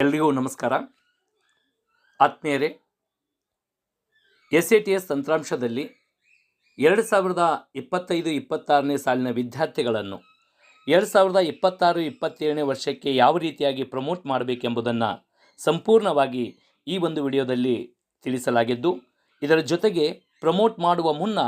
ಎಲ್ರಿಗೂ ನಮಸ್ಕಾರ. ಆತ್ಮೀಯರೇ, SATS ತಂತ್ರಾಂಶದಲ್ಲಿ 2025-26ನೇ ಸಾಲಿನ ವಿದ್ಯಾರ್ಥಿಗಳನ್ನು 2026-27ನೇ ವರ್ಷಕ್ಕೆ ಯಾವ ರೀತಿಯಾಗಿ ಪ್ರಮೋಟ್ ಮಾಡಬೇಕೆಂಬುದನ್ನು ಸಂಪೂರ್ಣವಾಗಿ ಈ ಒಂದು ವಿಡಿಯೋದಲ್ಲಿ ತಿಳಿಸಲಾಗಿದ್ದು, ಇದರ ಜೊತೆಗೆ ಪ್ರಮೋಟ್ ಮಾಡುವ ಮುನ್ನ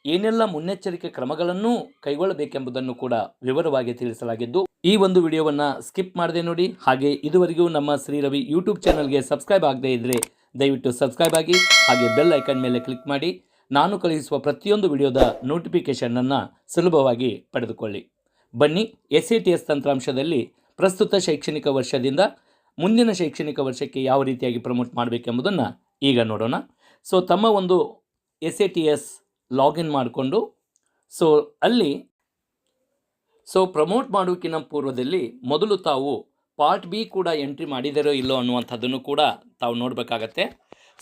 ಏನೆಲ್ಲ ಮುನ್ನೆಚ್ಚರಿಕೆ ಕ್ರಮಗಳನ್ನು ಕೈಗೊಳ್ಳಬೇಕೆಂಬುದನ್ನು ಕೂಡ ವಿವರವಾಗಿ ತಿಳಿಸಲಾಗಿದ್ದು, ಈ ಒಂದು ವಿಡಿಯೋವನ್ನು ಸ್ಕಿಪ್ ಮಾಡದೆ ನೋಡಿ. ಹಾಗೆ ಇದುವರೆಗೂ ನಮ್ಮ ಶ್ರೀ ರವಿ ಯೂಟ್ಯೂಬ್ ಚಾನಲ್ಗೆ ಸಬ್ಸ್ಕ್ರೈಬ್ ಆಗದೇ ಇದ್ದರೆ ದಯವಿಟ್ಟು ಸಬ್ಸ್ಕ್ರೈಬ್ ಆಗಿ, ಹಾಗೆ ಬೆಲ್ ಐಕನ್ ಮೇಲೆ ಕ್ಲಿಕ್ ಮಾಡಿ ನಾನು ಕಳುಹಿಸುವ ಪ್ರತಿಯೊಂದು ವಿಡಿಯೋದ ನೋಟಿಫಿಕೇಷನನ್ನು ಸುಲಭವಾಗಿ ಪಡೆದುಕೊಳ್ಳಿ. ಬನ್ನಿ, SATS ತಂತ್ರಾಂಶದಲ್ಲಿ ಪ್ರಸ್ತುತ ಶೈಕ್ಷಣಿಕ ವರ್ಷದಿಂದ ಮುಂದಿನ ಶೈಕ್ಷಣಿಕ ವರ್ಷಕ್ಕೆ ಯಾವ ರೀತಿಯಾಗಿ ಪ್ರಮೋಟ್ ಮಾಡಬೇಕೆಂಬುದನ್ನು ಈಗ ನೋಡೋಣ. ಸೊ ತಮ್ಮ ಒಂದು SATS ಲಾಗಿನ್ ಮಾಡಿಕೊಂಡು ಅಲ್ಲಿ ಪ್ರಮೋಟ್ ಮಾಡೋಕ್ಕಿಂತ ಪೂರ್ವದಲ್ಲಿ ಮೊದಲು ತಾವು ಪಾರ್ಟ್ ಬಿ ಕೂಡ ಎಂಟ್ರಿ ಮಾಡಿದಾರೋ ಇಲ್ಲೋ ಅನ್ನುವಂಥದ್ದನ್ನು ಕೂಡ ತಾವು ನೋಡಬೇಕಾಗತ್ತೆ.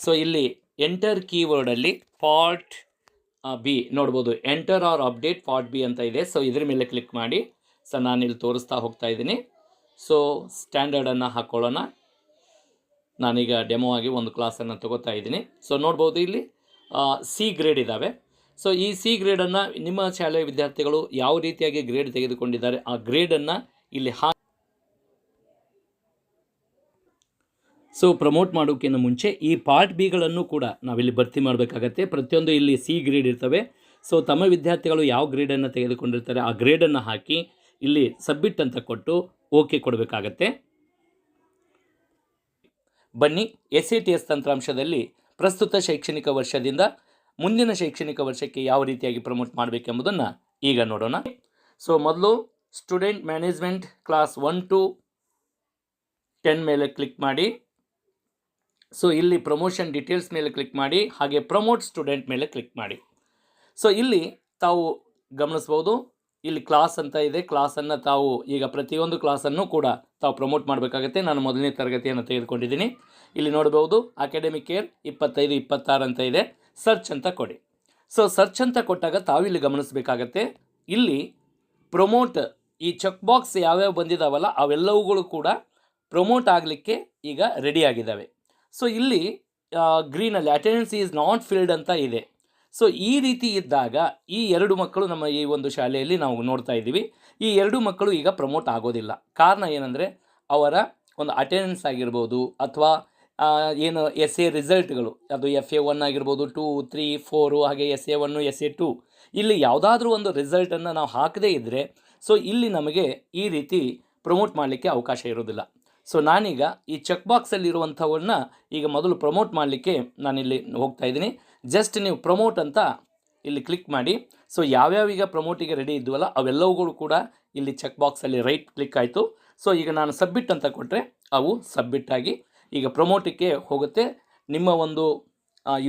ಸೊ ಇಲ್ಲಿ ಎಂಟರ್ ಕೀವರ್ಡಲ್ಲಿ ಪಾರ್ಟ್ ಬಿ ನೋಡ್ಬೋದು, enter or update part B ಅಂತ ಇದೆ. ಸೊ ಇದ್ರ ಮೇಲೆ ಕ್ಲಿಕ್ ಮಾಡಿ. ಸೊ ನಾನಿಲ್ಲಿ ತೋರಿಸ್ತಾ ಹೋಗ್ತಾ ಇದ್ದೀನಿ. ಸೊ ಸ್ಟ್ಯಾಂಡರ್ಡನ್ನು ಹಾಕ್ಕೊಳ್ಳೋಣ. ನಾನೀಗ ಡೆಮೋ ಆಗಿ ಒಂದು ಕ್ಲಾಸನ್ನು ತಗೋತಾ ಇದ್ದೀನಿ. ಸೊ ನೋಡ್ಬೋದು ಇಲ್ಲಿ ಸಿ ಗ್ರೇಡ್ ಇದ್ದಾವೆ. ಸೊ ಈ ಸಿ ಗ್ರೇಡನ್ನು ನಿಮ್ಮ ಶಾಲೆಯ ವಿದ್ಯಾರ್ಥಿಗಳು ಯಾವ ರೀತಿಯಾಗಿ ಗ್ರೇಡ್ ತೆಗೆದುಕೊಂಡಿದ್ದಾರೆ ಆ ಗ್ರೇಡನ್ನು ಇಲ್ಲಿ ಸೊ ಪ್ರಮೋಟ್ ಮಾಡೋಕ್ಕಿಂತ ಮುಂಚೆ ಈ ಪಾರ್ಟ್ ಬಿಗಳನ್ನು ಕೂಡ ನಾವಿಲ್ಲಿ ಭರ್ತಿ ಮಾಡಬೇಕಾಗತ್ತೆ. ಪ್ರತಿಯೊಂದು ಇಲ್ಲಿ ಸಿ ಗ್ರೇಡ್ ಇರ್ತವೆ. ಸೊ ತಮ್ಮ ವಿದ್ಯಾರ್ಥಿಗಳು ಯಾವ ಗ್ರೇಡನ್ನು ತೆಗೆದುಕೊಂಡಿರ್ತಾರೆ ಆ ಗ್ರೇಡನ್ನು ಹಾಕಿ ಇಲ್ಲಿ ಸಬ್ಮಿಟ್ ಅಂತ ಕೊಟ್ಟು ಓಕೆ ಕೊಡಬೇಕಾಗತ್ತೆ. ಬನ್ನಿ, SATS ತಂತ್ರಾಂಶದಲ್ಲಿ ಪ್ರಸ್ತುತ ಶೈಕ್ಷಣಿಕ ವರ್ಷದಿಂದ ಮುಂದಿನ ಶೈಕ್ಷಣಿಕ ವರ್ಷಕ್ಕೆ ಯಾವ ರೀತಿಯಾಗಿ ಪ್ರಮೋಟ್ ಮಾಡಬೇಕೆಂಬುದನ್ನು ಈಗ ನೋಡೋಣ. ಸೊ ಮೊದಲು ಸ್ಟೂಡೆಂಟ್ ಮ್ಯಾನೇಜ್ಮೆಂಟ್ ಕ್ಲಾಸ್ 1 to 10 ಮೇಲೆ ಕ್ಲಿಕ್ ಮಾಡಿ. ಸೊ ಇಲ್ಲಿ ಪ್ರಮೋಷನ್ ಡೀಟೇಲ್ಸ್ ಮೇಲೆ ಕ್ಲಿಕ್ ಮಾಡಿ, ಹಾಗೆ ಪ್ರಮೋಟ್ ಸ್ಟೂಡೆಂಟ್ ಮೇಲೆ ಕ್ಲಿಕ್ ಮಾಡಿ. ಸೊ ಇಲ್ಲಿ ತಾವು ಗಮನಿಸ್ಬೋದು, ಇಲ್ಲಿ ಕ್ಲಾಸ್ ಅಂತ ಇದೆ. ಕ್ಲಾಸನ್ನು ತಾವು ಈಗ ಪ್ರತಿಯೊಂದು ಕ್ಲಾಸನ್ನು ಕೂಡ ತಾವು ಪ್ರಮೋಟ್ ಮಾಡಬೇಕಾಗತ್ತೆ. ನಾನು ಮೊದಲನೇ ತರಗತಿಯನ್ನು ತೆಗೆದುಕೊಂಡಿದ್ದೀನಿ. ಇಲ್ಲಿ ನೋಡಬಹುದು ಅಕಾಡೆಮಿಕ್ ಇಯರ್ 25-26 ಅಂತ ಇದೆ. ಸರ್ಚ್ ಅಂತ ಕೊಡಿ. ಸೊ ಸರ್ಚ್ ಅಂತ ಕೊಟ್ಟಾಗ ತಾವಿಲ್ಲಿ ಗಮನಿಸಬೇಕಾಗತ್ತೆ, ಇಲ್ಲಿ ಪ್ರಮೋಟ್ ಈ ಚೆಕ್ ಬಾಕ್ಸ್ ಯಾವ್ಯಾವ ಬಂದಿದ್ದಾವಲ್ಲ ಅವೆಲ್ಲವುಗಳು ಕೂಡ ಪ್ರಮೋಟ್ ಆಗಲಿಕ್ಕೆ ಈಗ ರೆಡಿ ಆಗಿದ್ದಾವೆ. ಸೊ ಇಲ್ಲಿ ಗ್ರೀನಲ್ಲಿ ಅಟೆಂಡೆನ್ಸ್ ಈಸ್ ನಾಟ್ ಫಿಲ್ಡ್ ಅಂತ ಇದೆ. ಸೊ ಈ ರೀತಿ ಇದ್ದಾಗ ಈ ಎರಡು ಮಕ್ಕಳು ನಮ್ಮ ಈ ಒಂದು ಶಾಲೆಯಲ್ಲಿ ನಾವು ನೋಡ್ತಾ ಇದ್ದೀವಿ. ಈ ಎರಡು ಮಕ್ಕಳು ಈಗ ಪ್ರಮೋಟ್ ಆಗೋದಿಲ್ಲ. ಕಾರಣ ಏನಂದರೆ ಅವರ ಒಂದು ಅಟೆಂಡೆನ್ಸ್ ಆಗಿರ್ಬೋದು ಅಥವಾ ಏನು SA ರಿಸಲ್ಟ್ಗಳು, ಅದು FA1 ಆಗಿರ್ಬೋದು, 2, 3, 4 ಹಾಗೆ SA1, SA2 ಇಲ್ಲಿ ಯಾವುದಾದ್ರೂ ಒಂದು ರಿಸಲ್ಟನ್ನು ನಾವು ಹಾಕದೇ ಇದ್ದರೆ ಸೊ ಇಲ್ಲಿ ನಮಗೆ ಈ ರೀತಿ ಪ್ರಮೋಟ್ ಮಾಡಲಿಕ್ಕೆ ಅವಕಾಶ ಇರೋದಿಲ್ಲ. ಸೊ ನಾನೀಗ ಈ ಚೆಕ್ ಬಾಕ್ಸಲ್ಲಿರುವಂಥವನ್ನ ಈಗ ಮೊದಲು ಪ್ರಮೋಟ್ ಮಾಡಲಿಕ್ಕೆ ನಾನಿಲ್ಲಿ ಹೋಗ್ತಾ ಇದ್ದೀನಿ. ಜಸ್ಟ್ ನೀವು ಪ್ರಮೋಟ್ ಅಂತ ಇಲ್ಲಿ ಕ್ಲಿಕ್ ಮಾಡಿ. ಸೊ ಯಾವ್ಯಾವೀಗ ಪ್ರಮೋಟಿಗೆ ರೆಡಿ ಇದ್ವಲ್ಲ ಅವೆಲ್ಲವುಗಳು ಕೂಡ ಇಲ್ಲಿ ಚೆಕ್ ಬಾಕ್ಸಲ್ಲಿ ರೈಟ್ ಕ್ಲಿಕ್ ಆಯಿತು. ಸೊ ಈಗ ನಾನು ಸಬ್ಮಿಟ್ ಅಂತ ಕೊಟ್ಟರೆ ಅವು ಸಬ್ಮಿಟ್ ಆಗಿ ಈಗ ಪ್ರಮೋಟಿಗೆ ಹೋಗುತ್ತೆ. ನಿಮ್ಮ ಒಂದು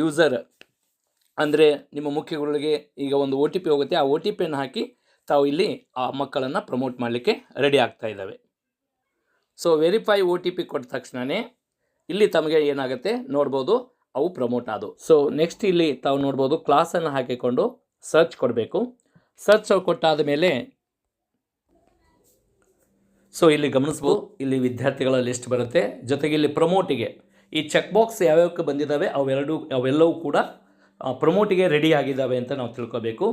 ಯೂಸರ್ ಅಂದರೆ ನಿಮ್ಮ ಮುಖ್ಯ ಗುರುಗಳಿಗೆ ಈಗ ಒಂದು OTP ಹೋಗುತ್ತೆ. ಆ OTPಯನ್ನು ಹಾಕಿ ತಾವು ಇಲ್ಲಿ ಆ ಮಕ್ಕಳನ್ನು ಪ್ರಮೋಟ್ ಮಾಡಲಿಕ್ಕೆ ರೆಡಿ ಆಗ್ತಾ ಇದ್ದಾವೆ. ಸೊ ವೆರಿಫೈ OTP ಕೊಟ್ಟ ತಕ್ಷಣವೇ ಇಲ್ಲಿ ತಮಗೆ ಏನಾಗುತ್ತೆ ನೋಡ್ಬೋದು, ಅವು ಪ್ರಮೋಟ್ ಆದವು. ಸೊ ನೆಕ್ಸ್ಟ್ ಇಲ್ಲಿ ತಾವು ನೋಡ್ಬೋದು ಕ್ಲಾಸನ್ನು ಹಾಕಿಕೊಂಡು ಸರ್ಚ್ ಕೊಡಬೇಕು. ಸರ್ಚ್ ಕೊಟ್ಟಾದ ಮೇಲೆ ಸೊ ಇಲ್ಲಿ ಗಮನಿಸ್ಬೋದು, ಇಲ್ಲಿ ವಿದ್ಯಾರ್ಥಿಗಳ ಲಿಸ್ಟ್ ಬರುತ್ತೆ. ಜೊತೆಗೆ ಇಲ್ಲಿ ಪ್ರಮೋಟಿಗೆ ಈ ಚೆಕ್ ಬಾಕ್ಸ್ ಯಾವ್ಯಾವಕ್ಕೆ ಬಂದಿದ್ದಾವೆ ಅವೆಲ್ಲವೂ ಕೂಡ ಪ್ರಮೋಟಿಗೆ ರೆಡಿ ಆಗಿದ್ದಾವೆ ಅಂತ ನಾವು ತಿಳ್ಕೋಬೇಕು.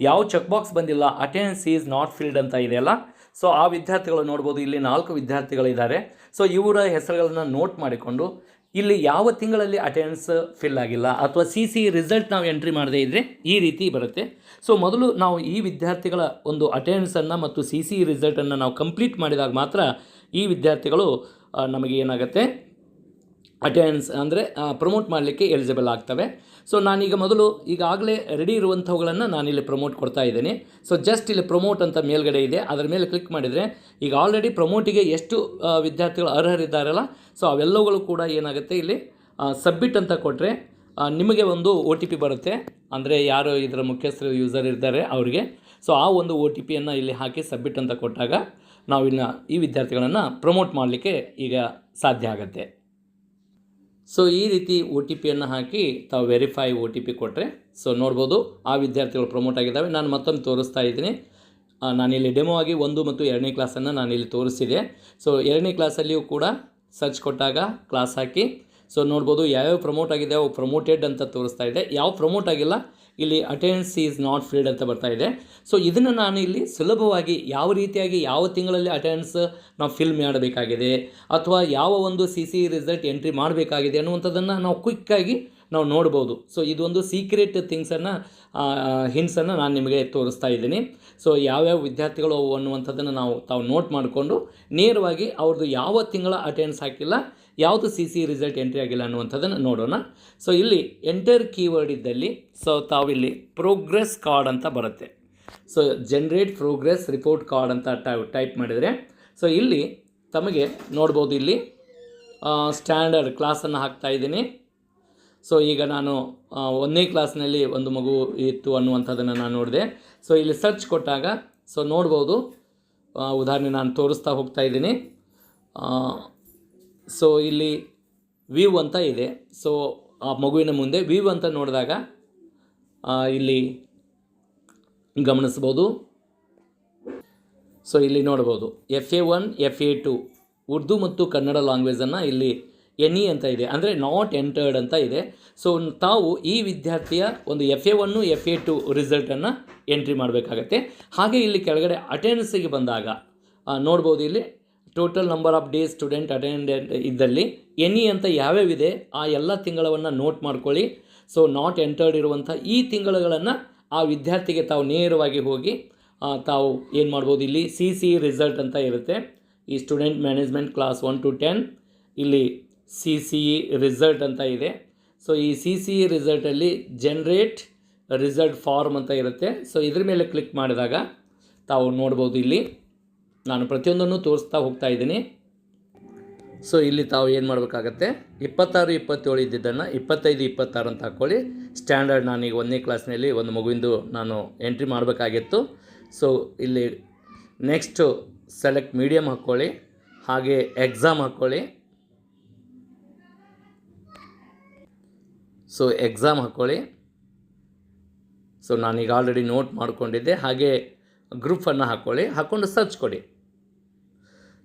ಯಾವ ಚೆಕ್ ಬಾಕ್ಸ್ ಬಂದಿಲ್ಲ, ಅಟೆಂಡೆನ್ಸ್ ಈಸ್ ನಾಟ್ ಫಿಲ್ಡ್ ಅಂತ ಇದೆಯಲ್ಲ, ಸೊ ಆ ವಿದ್ಯಾರ್ಥಿಗಳು ನೋಡ್ಬೋದು. ಇಲ್ಲಿ 4 ವಿದ್ಯಾರ್ಥಿಗಳಿದ್ದಾರೆ. ಸೊ ಇವರ ಹೆಸರುಗಳನ್ನು ನೋಟ್ ಮಾಡಿಕೊಂಡು ಇಲ್ಲಿ ಯಾವ ತಿಂಗಳಲ್ಲಿ ಅಟೆಂಡೆನ್ಸ್ ಫಿಲ್ ಆಗಿಲ್ಲ ಅಥವಾ CC ರಿಸಲ್ಟ್ ನಾವು ಎಂಟ್ರಿ ಮಾಡದೇ ಇದ್ದರೆ ಈ ರೀತಿ ಬರುತ್ತೆ. ಸೊ ಮೊದಲು ನಾವು ಈ ವಿದ್ಯಾರ್ಥಿಗಳ ಒಂದು ಅಟೆಂಡೆನ್ಸನ್ನು ಮತ್ತು CC ರಿಸಲ್ಟನ್ನು ನಾವು ಕಂಪ್ಲೀಟ್ ಮಾಡಿದಾಗ ಮಾತ್ರ ಈ ವಿದ್ಯಾರ್ಥಿಗಳು ನಮಗೆ ಏನಾಗುತ್ತೆ ಅಟೆಂಡೆನ್ಸ್ ಅಂದರೆ ಪ್ರಮೋಟ್ ಮಾಡಲಿಕ್ಕೆ ಎಲಿಜಿಬಲ್ ಆಗ್ತವೆ. ಸೊ ನಾನೀಗ ಮೊದಲು ಈಗಾಗಲೇ ರೆಡಿ ಇರುವಂಥವುಗಳನ್ನು ನಾನಿಲ್ಲಿ ಪ್ರಮೋಟ್ ಕೊಡ್ತಾ ಇದ್ದೀನಿ. ಸೊ ಜಸ್ಟ್ ಇಲ್ಲಿ ಪ್ರಮೋಟ್ ಅಂತ ಮೇಲ್ಗಡೆ ಇದೆ, ಅದರ ಮೇಲೆ ಕ್ಲಿಕ್ ಮಾಡಿದರೆ ಈಗ ಆಲ್ರೆಡಿ ಪ್ರಮೋಟಿಗೆ ಎಷ್ಟು ವಿದ್ಯಾರ್ಥಿಗಳು ಅರ್ಹರಿದ್ದಾರಲ್ಲ ಸೊ ಅವೆಲ್ಲವುಗಳು ಕೂಡ ಏನಾಗುತ್ತೆ ಇಲ್ಲಿ ಸಬ್ಮಿಟ್ ಅಂತ ಕೊಟ್ಟರೆ ನಿಮಗೆ ಒಂದು OTP ಬರುತ್ತೆ. ಅಂದರೆ ಯಾರು ಇದರ ಮುಖ್ಯಸ್ಥರು ಯೂಸರ್ ಇರ್ತಾರೆ ಅವರಿಗೆ. ಸೊ ಆ ಒಂದು OTPಯನ್ನು ಇಲ್ಲಿ ಹಾಕಿ ಸಬ್ಮಿಟ್ ಅಂತ ಕೊಟ್ಟಾಗ ನಾವು ಇನ್ನು ಈ ವಿದ್ಯಾರ್ಥಿಗಳನ್ನು ಪ್ರಮೋಟ್ ಮಾಡಲಿಕ್ಕೆ ಈಗ ಸಾಧ್ಯ ಆಗುತ್ತೆ. ಸೊ ಈ ರೀತಿ OTPಯನ್ನು ಹಾಕಿ ತಾವು ವೆರಿಫೈ OTP ಕೊಟ್ಟರೆ ಸೊ ನೋಡ್ಬೋದು ಆ ವಿದ್ಯಾರ್ಥಿಗಳು ಪ್ರಮೋಟ್ ಆಗಿದ್ದಾವೆ. ನಾನು ಮತ್ತೊಮ್ಮೆ ತೋರಿಸ್ತಾ ಇದ್ದೀನಿ. ನಾನಿಲ್ಲಿ ಡೆಮೋ ಆಗಿ 1 ಮತ್ತು 2ನೇ ಕ್ಲಾಸನ್ನು ನಾನಿಲ್ಲಿ ತೋರಿಸಿದೆ. ಸೊ 2ನೇ ಕ್ಲಾಸಲ್ಲಿಯೂ ಕೂಡ ಸರ್ಚ್ ಕೊಟ್ಟಾಗ ಕ್ಲಾಸ್ ಹಾಕಿ ಸೊ ನೋಡ್ಬೋದು ಯಾವ್ಯಾವ ಪ್ರಮೋಟ್ ಆಗಿದೆ ಅವು ಪ್ರಮೋಟೆಡ್ ಅಂತ ತೋರಿಸ್ತಾ ಇದೆ. ಯಾವ ಪ್ರಮೋಟ್ ಆಗಿಲ್ಲ ಇಲ್ಲಿ ಅಟೆಂಡೆನ್ಸ್ ಈಸ್ ನಾಟ್ ಫಿಲ್ಡ್ ಅಂತ ಬರ್ತಾ ಇದೆ. ಸೊ ಇದನ್ನು ನಾನು ಇಲ್ಲಿ ಸುಲಭವಾಗಿ ಯಾವ ರೀತಿಯಾಗಿ ಯಾವ ತಿಂಗಳಲ್ಲಿ ಅಟೆಂಡೆನ್ಸ್ ನಾವು ಫಿಲ್ ಮಾಡಬೇಕಾಗಿದೆ ಅಥವಾ ಯಾವ ಒಂದು CC ರಿಸಲ್ಟ್ ಎಂಟ್ರಿ ಮಾಡಬೇಕಾಗಿದೆ ಅನ್ನುವಂಥದ್ದನ್ನು ನಾವು ಕ್ವಿಕ್ಕಾಗಿ ನಾವು ನೋಡ್ಬೋದು. ಸೊ ಇದೊಂದು ಸೀಕ್ರೆಟ್ ಥಿಂಗ್ಸನ್ನು ಹಿಂಟ್ಸನ್ನು ನಾನು ನಿಮಗೆ ತೋರಿಸ್ತಾ ಇದ್ದೀನಿ. ಸೊ ಯಾವ್ಯಾವ ವಿದ್ಯಾರ್ಥಿಗಳು ಅವು ಅನ್ನುವಂಥದ್ದನ್ನು ತಾವು ನೋಟ್ ಮಾಡಿಕೊಂಡು ನೇರವಾಗಿ ಅವ್ರದ್ದು ಯಾವ ತಿಂಗಳ ಅಟೆಂಡೆನ್ಸ್ ಹಾಕಿಲ್ಲ, ಯಾವುದು CC ರಿಸಲ್ಟ್ ಎಂಟ್ರಿ ಆಗಿಲ್ಲ ಅನ್ನುವಂಥದ್ದನ್ನು ನೋಡೋಣ. ಸೊ ಇಲ್ಲಿ ಎಂಟರ್ ಕೀವರ್ಡ್ ಇದ್ದಲ್ಲಿ ಸೊ ತಾವಿಲ್ಲಿ ಪ್ರೋಗ್ರೆಸ್ ಕಾರ್ಡ್ ಅಂತ ಬರುತ್ತೆ. So generate progress report card ಅಂತ ಟೈಪ್ ಮಾಡಿದರೆ ಸೊ ಇಲ್ಲಿ ತಮಗೆ ನೋಡ್ಬೋದು, ಇಲ್ಲಿ ಸ್ಟ್ಯಾಂಡರ್ಡ್ ಕ್ಲಾಸನ್ನು ಹಾಕ್ತಾ ಇದ್ದೀನಿ. ಸೊ ಈಗ ನಾನು 1ನೇ ಕ್ಲಾಸ್ನಲ್ಲಿ ಒಂದು ಮಗು ಇತ್ತು ಅನ್ನುವಂಥದ್ದನ್ನು ನಾನು ನೋಡಿದೆ. ಸೊ ಇಲ್ಲಿ ಸರ್ಚ್ ಕೊಟ್ಟಾಗ ಸೊ ನೋಡ್ಬೋದು, ಉದಾಹರಣೆ ನಾನು ತೋರಿಸ್ತಾ ಹೋಗ್ತಾ ಇದ್ದೀನಿ. ಸೊ ಇಲ್ಲಿ ವ್ಯೂ ಅಂತ ಇದೆ. ಸೊ ಆ ಮಗುವಿನ ಮುಂದೆ ವ್ಯೂ ಅಂತ ನೋಡಿದಾಗ ಇಲ್ಲಿ ಗಮನಿಸ್ಬೋದು. ಸೊ ಇಲ್ಲಿ ನೋಡ್ಬೋದು FA1 FA2 ಉರ್ದು ಮತ್ತು ಕನ್ನಡ ಲ್ಯಾಂಗ್ವೇಜನ್ನು ಇಲ್ಲಿ NE ಅಂತ ಇದೆ, ಅಂದರೆ ನಾಟ್ ಎಂಟರ್ಡ್ ಅಂತ ಇದೆ. ಸೊ ತಾವು ಈ ವಿದ್ಯಾರ್ಥಿಯ ಒಂದು FA1 FA2 ರಿಸಲ್ಟನ್ನು ಎಂಟ್ರಿ ಮಾಡಬೇಕಾಗತ್ತೆ. ಹಾಗೆ ಇಲ್ಲಿ ಕೆಳಗಡೆ ಅಟೆಂಡೆನ್ಸಿಗೆ ಬಂದಾಗ ನೋಡ್ಬೋದು, ಇಲ್ಲಿ total number of days student attendant ಇದ್ದಲ್ಲಿ NE ಅಂತ ಯಾವ್ಯಾವಿದೆ ಆ ಎಲ್ಲ ತಿಂಗಳವನ್ನು ನೋಟ್ ಮಾಡ್ಕೊಳ್ಳಿ. ಸೊ ನಾಟ್ ಎಂಟರ್ಡ್ ಇರುವಂಥ ಈ ತಿಂಗಳುಗಳನ್ನು ಆ ವಿದ್ಯಾರ್ಥಿಗೆ ತಾವು ನೇರವಾಗಿ ಹೋಗಿ ತಾವು ಏನು ಮಾಡ್ಬೋದು, ಇಲ್ಲಿ CC ರಿಸಲ್ಟ್ ಅಂತ ಇರುತ್ತೆ. ಈ ಸ್ಟೂಡೆಂಟ್ ಮ್ಯಾನೇಜ್ಮೆಂಟ್ ಕ್ಲಾಸ್ 1 to 10 ಇಲ್ಲಿ CCE ರಿಸಲ್ಟ್ ಅಂತ ಇದೆ. ಸೊ ಈ CCE ರಿಸಲ್ಟಲ್ಲಿ ಜನರೇಟ್ ರಿಸಲ್ಟ್ ಫಾರ್ಮ್ ಅಂತ ಇರುತ್ತೆ. ಸೊ ಇದ್ರ ಮೇಲೆ ಕ್ಲಿಕ್ ಮಾಡಿದಾಗ ತಾವು ನೋಡ್ಬೋದು, ಇಲ್ಲಿ ನಾನು ಪ್ರತಿಯೊಂದನ್ನು ತೋರಿಸ್ತಾ ಹೋಗ್ತಾ ಇದ್ದೀನಿ. ಸೊ ಇಲ್ಲಿ ತಾವು ಏನು ಮಾಡಬೇಕಾಗತ್ತೆ, 26 27 ಇದ್ದಿದ್ದನ್ನು 25 26 ಅಂತ ಹಾಕ್ಕೊಳ್ಳಿ. ಸ್ಟ್ಯಾಂಡರ್ಡ್ ನಾನೀಗ 1ನೇ ಕ್ಲಾಸ್ನಲ್ಲಿ ಒಂದು ಮಗುವಿಂದು ನಾನು ಎಂಟ್ರಿ ಮಾಡಬೇಕಾಗಿತ್ತು. ಸೊ ಇಲ್ಲಿ ನೆಕ್ಸ್ಟು ಸೆಲೆಕ್ಟ್ ಮೀಡಿಯಮ್ ಹಾಕ್ಕೊಳ್ಳಿ, ಹಾಗೆ ಎಕ್ಸಾಮ್ ಹಾಕ್ಕೊಳ್ಳಿ. ಸೊ ಎಕ್ಸಾಮ್ ಹಾಕ್ಕೊಳ್ಳಿ. ಸೊ ನಾನೀಗ ಆಲ್ರೆಡಿ ನೋಟ್ ಮಾಡಿಕೊಂಡಿದ್ದೆ. ಹಾಗೆ ಗ್ರೂಪನ್ನು ಹಾಕ್ಕೊಂಡು ಸರ್ಚ್ ಕೊಡಿ.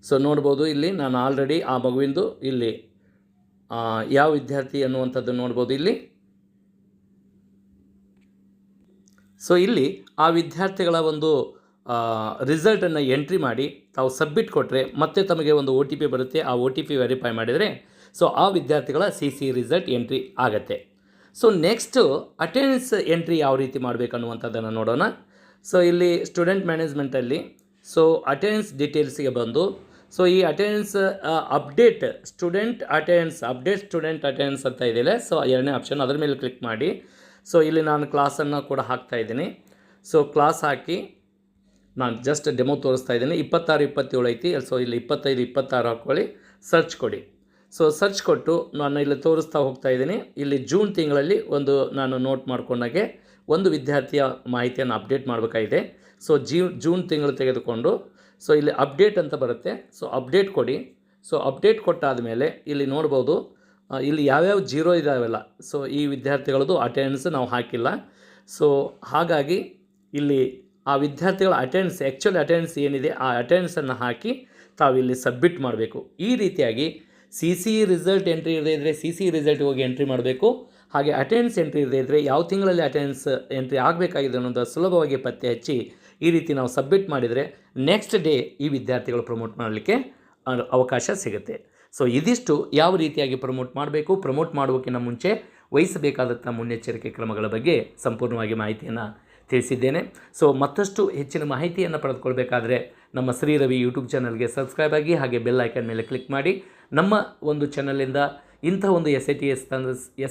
ಸೊ ನೋಡ್ಬೋದು, ಇಲ್ಲಿ ನಾನು ಆಲ್ರೆಡಿ ಆ ಮಗುವಿಂದು ಇಲ್ಲಿ ಯಾವ ವಿದ್ಯಾರ್ಥಿ ಅನ್ನುವಂಥದ್ದು ನೋಡ್ಬೋದು ಇಲ್ಲಿ. ಸೊ ಇಲ್ಲಿ ಆ ವಿದ್ಯಾರ್ಥಿಗಳ ಒಂದು ರಿಸಲ್ಟನ್ನು ಎಂಟ್ರಿ ಮಾಡಿ ತಾವು ಸಬ್ಮಿಟ್ ಕೊಟ್ಟರೆ ಮತ್ತೆ ತಮಗೆ ಒಂದು OTP ಬರುತ್ತೆ. ಆ OTP ವೆರಿಫೈ ಮಾಡಿದರೆ ಸೊ ಆ ವಿದ್ಯಾರ್ಥಿಗಳ CC ರಿಸಲ್ಟ್ ಎಂಟ್ರಿ ಆಗುತ್ತೆ. ಸೊ ನೆಕ್ಸ್ಟು ಅಟೆಂಡೆನ್ಸ್ ಎಂಟ್ರಿ ಯಾವ ರೀತಿ ಮಾಡಬೇಕನ್ನುವಂಥದ್ದನ್ನು ನೋಡೋಣ. ಸೊ ಇಲ್ಲಿ ಸ್ಟೂಡೆಂಟ್ ಮ್ಯಾನೇಜ್ಮೆಂಟಲ್ಲಿ ಸೊ ಅಟೆಂಡೆನ್ಸ್ ಡೀಟೇಲ್ಸಿಗೆ ಬಂದು ಸೊ ಈ ಅಟೆಂಡೆನ್ಸ್ ಅಪ್ಡೇಟ್ ಸ್ಟೂಡೆಂಟ್ ಅಟೆಂಡೆನ್ಸ್ ಅಂತ ಇದೆಯಲ್ಲ, ಸೊ 2ನೇ ಆಪ್ಷನ್ ಅದರ ಮೇಲೆ ಕ್ಲಿಕ್ ಮಾಡಿ. ಸೊ ಇಲ್ಲಿ ನಾನು ಕ್ಲಾಸನ್ನು ಕೂಡ ಹಾಕ್ತಾ ಇದ್ದೀನಿ. ಸೊ ಕ್ಲಾಸ್ ಹಾಕಿ ನಾನು ಜಸ್ಟ್ ಡೆಮೋ ತೋರಿಸ್ತಾ ಇದ್ದೀನಿ. 26 27 ಐತಿ. ಸೊ ಇಲ್ಲಿ 25 26 ಹಾಕ್ಕೊಳ್ಳಿ, ಸರ್ಚ್ ಕೊಡಿ. ಸೊ ಸರ್ಚ್ ಕೊಟ್ಟು ನಾನು ಇಲ್ಲಿ ತೋರಿಸ್ತಾ ಹೋಗ್ತಾ ಇದ್ದೀನಿ. ಇಲ್ಲಿ ಜೂನ್ ತಿಂಗಳಲ್ಲಿ ನಾನು ನೋಟ್ ಮಾಡ್ಕೊಂಡಾಗೆ ಒಂದು ವಿದ್ಯಾರ್ಥಿಯ ಮಾಹಿತಿಯನ್ನು ಅಪ್ಡೇಟ್ ಮಾಡಬೇಕಾಗಿದೆ. ಸೊ ಜೂನ್ ತಿಂಗಳು ತೆಗೆದುಕೊಂಡು ಸೊ ಇಲ್ಲಿ ಅಪ್ಡೇಟ್ ಅಂತ ಬರುತ್ತೆ. ಸೊ ಅಪ್ಡೇಟ್ ಕೊಡಿ. ಸೊ ಅಪ್ಡೇಟ್ ಕೊಟ್ಟಾದ ಮೇಲೆ ಇಲ್ಲಿ ನೋಡ್ಬೋದು, ಇಲ್ಲಿ ಯಾವ್ಯಾವ 0 ಇದಾವೆಲ್ಲ. ಸೊ ಈ ವಿದ್ಯಾರ್ಥಿಗಳದ್ದು ಅಟೆಂಡೆನ್ಸ್ ನಾವು ಹಾಕಿಲ್ಲ. ಸೊ ಹಾಗಾಗಿ ಇಲ್ಲಿ ಆ ವಿದ್ಯಾರ್ಥಿಗಳ ಆ್ಯಕ್ಚುಲಿ ಅಟೆಂಡೆನ್ಸ್ ಏನಿದೆ ಆ ಅಟೆಂಡೆನ್ಸನ್ನು ಹಾಕಿ ತಾವಿಲ್ಲಿ ಸಬ್ಮಿಟ್ ಮಾಡಬೇಕು. ಈ ರೀತಿಯಾಗಿ CC ರಿಸಲ್ಟ್ ಎಂಟ್ರಿ ಇರದೇ ಇದ್ದರೆ CC ರಿಸಲ್ಟ್ ಹೋಗಿ ಎಂಟ್ರಿ ಮಾಡಬೇಕು. ಹಾಗೆ ಅಟೆಂಡೆನ್ಸ್ ಎಂಟ್ರಿ ಇರದೇ ಇದ್ದರೆ ಯಾವ ತಿಂಗಳಲ್ಲಿ ಅಟೆಂಡೆನ್ಸ್ ಎಂಟ್ರಿ ಆಗಬೇಕಾಗಿದೆ ಅನ್ನೋದು ಸುಲಭವಾಗಿ ಪತ್ತೆ ಹಚ್ಚಿ ಈ ರೀತಿ ನಾವು ಸಬ್ಮಿಟ್ ಮಾಡಿದರೆ ನೆಕ್ಸ್ಟ್ ಡೇ ಈ ವಿದ್ಯಾರ್ಥಿಗಳು ಪ್ರಮೋಟ್ ಮಾಡಲಿಕ್ಕೆ ಅವಕಾಶ ಸಿಗುತ್ತೆ. ಸೊ ಇದಿಷ್ಟು ಯಾವ ರೀತಿಯಾಗಿ ಪ್ರಮೋಟ್ ಮಾಡಬೇಕು, ಪ್ರಮೋಟ್ ಮಾಡೋಕ್ಕಿಂತ ಮುಂಚೆ ವಹಿಸಬೇಕಾದಂಥ ಮುನ್ನೆಚ್ಚರಿಕೆ ಕ್ರಮಗಳ ಬಗ್ಗೆ ಸಂಪೂರ್ಣವಾಗಿ ಮಾಹಿತಿಯನ್ನು ತಿಳಿಸಿದ್ದೇನೆ. ಸೊ ಮತ್ತಷ್ಟು ಹೆಚ್ಚಿನ ಮಾಹಿತಿಯನ್ನು ಪಡೆದುಕೊಳ್ಬೇಕಾದ್ರೆ ನಮ್ಮ ಶ್ರೀ ರವಿ ಯೂಟ್ಯೂಬ್ ಚಾನಲ್ಗೆ ಸಬ್ಸ್ಕ್ರೈಬ್ ಆಗಿ ಹಾಗೆ ಬೆಲ್ ಐಕನ್ ಮೇಲೆ ಕ್ಲಿಕ್ ಮಾಡಿ. ನಮ್ಮ ಒಂದು ಚಾನಲಿಂದ ಇಂಥ ಒಂದು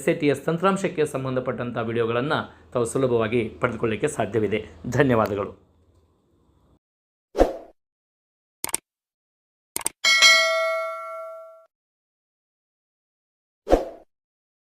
SATS ತಂತ್ರಾಂಶಕ್ಕೆ ಸಂಬಂಧಪಟ್ಟಂಥ ವಿಡಿಯೋಗಳನ್ನು ತಾವು ಸುಲಭವಾಗಿ ಪಡೆದುಕೊಳ್ಳಲಿಕ್ಕೆ ಸಾಧ್ಯವಿದೆ. ಧನ್ಯವಾದಗಳು.